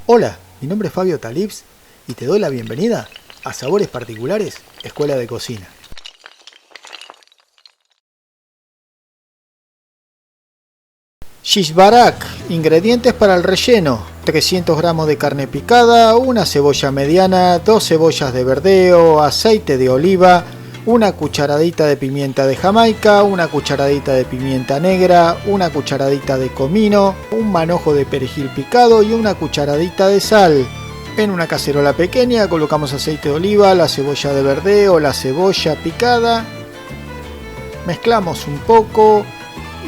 Hola, mi nombre es Fabio Talibs y te doy la bienvenida a Sabores Particulares, Escuela de Cocina. Shish barak, ingredientes para el relleno: 300 gramos de carne picada, una cebolla mediana, 2 cebollas de verdeo, aceite de oliva, una cucharadita de pimienta de Jamaica, una cucharadita de pimienta negra, una cucharadita de comino, un manojo de perejil picado y una cucharadita de sal. En una cacerola pequeña colocamos aceite de oliva, la cebolla de verdeo, la cebolla picada, mezclamos un poco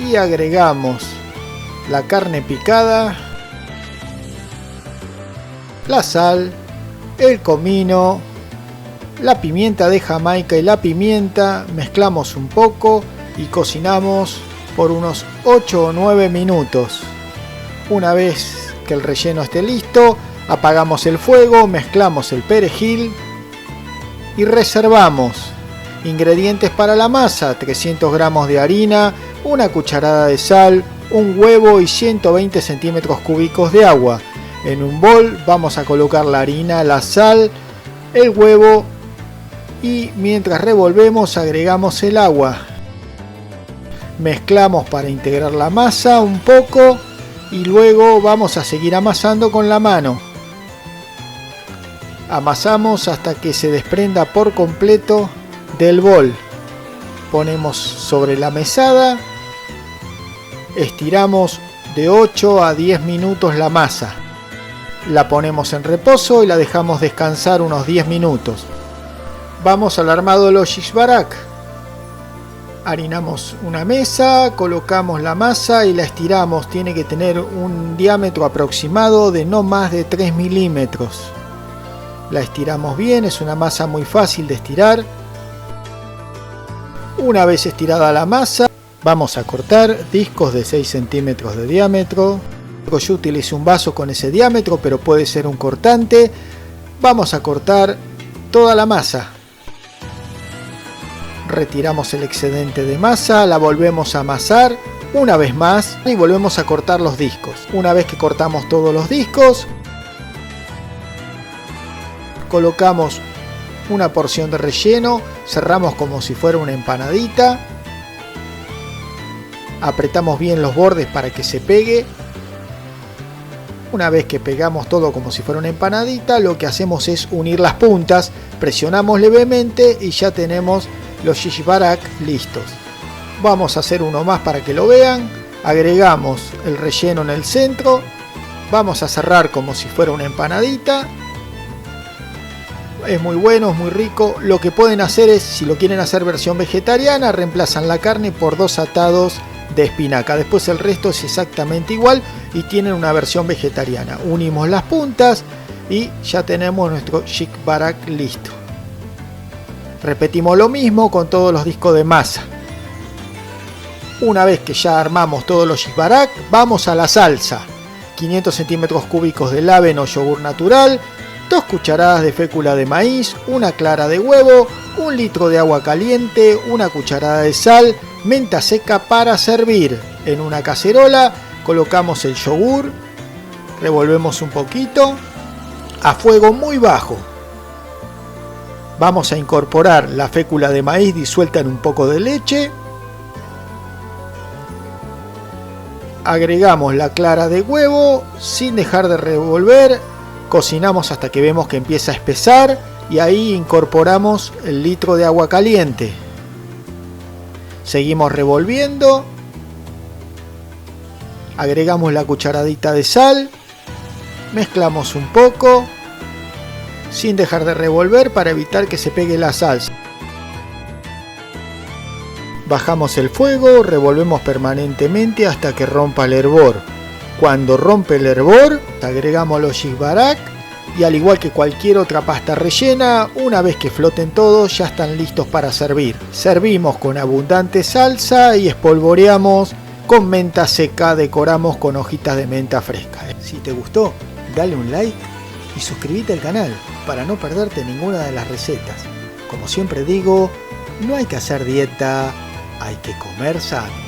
y agregamos la carne picada, la sal, el comino, la pimienta de Jamaica y la pimienta, mezclamos un poco y cocinamos por unos 8 o 9 minutos. Una vez que el relleno esté listo, apagamos el fuego, mezclamos el perejil y reservamos. Ingredientes para la masa: 300 gramos de harina, una cucharada de sal, un huevo y 120 centímetros cúbicos de agua. En un bol vamos a colocar la harina, la sal, el huevo y mientras revolvemos agregamos el agua. Mezclamos para integrar la masa un poco y luego vamos a seguir amasando con la mano. Amasamos hasta que se desprenda por completo del bol. Ponemos sobre la mesada. Estiramos de 8 a 10 minutos la masa. La ponemos en reposo y la dejamos descansar unos 10 minutos. Vamos al armado de los shish barak. Harinamos una mesa, colocamos la masa y la estiramos. Tiene que tener un diámetro aproximado de no más de 3 milímetros. La estiramos bien, es una masa muy fácil de estirar. Una vez estirada la masa, vamos a cortar discos de 6 centímetros de diámetro. Yo utilicé un vaso con ese diámetro, pero puede ser un cortante. Vamos a cortar toda la masa. Retiramos el excedente de masa, la volvemos a amasar una vez más y volvemos a cortar los discos. Una vez que cortamos todos los discos, colocamos una porción de relleno, cerramos como si fuera una empanadita. Apretamos bien los bordes para que se pegue. Una vez que pegamos todo como si fuera una empanadita, lo que hacemos es unir las puntas, presionamos levemente y ya tenemos los shish barak listos. Vamos a hacer uno más para que lo vean. Agregamos el relleno en el centro, vamos a cerrar como si fuera una empanadita. Es muy bueno, es muy rico. Lo que pueden hacer es, si lo quieren hacer versión vegetariana, reemplazan la carne por 2 atados de espinaca. Después el resto es exactamente igual y tienen una versión vegetariana. Unimos las puntas y ya tenemos nuestro shish barak listo. Repetimos lo mismo con todos los discos de masa. Una vez que ya armamos todos los shish barak, vamos a la salsa. 500 centímetros cúbicos de laven o yogur natural, 2 cucharadas de fécula de maíz, una clara de huevo, 1 litro de agua caliente, una cucharada de sal, menta seca para servir. En una cacerola colocamos el yogur, revolvemos un poquito a fuego muy bajo. Vamos a incorporar la fécula de maíz disuelta en un poco de leche. Agregamos la clara de huevo sin dejar de revolver. Cocinamos hasta que vemos que empieza a espesar y ahí incorporamos el litro de agua caliente. Seguimos revolviendo. Agregamos la cucharadita de sal. Mezclamos un poco sin dejar de revolver para evitar que se pegue la salsa. Bajamos el fuego, revolvemos permanentemente hasta que rompa el hervor. Cuando rompe el hervor, agregamos los shish barak y al igual que cualquier otra pasta rellena, una vez que floten todos ya están listos para servir. Servimos con abundante salsa y espolvoreamos con menta seca, decoramos con hojitas de menta fresca. Si te gustó, dale un like y suscríbete al canal para no perderte ninguna de las recetas. Como siempre digo, no hay que hacer dieta, hay que comer sano.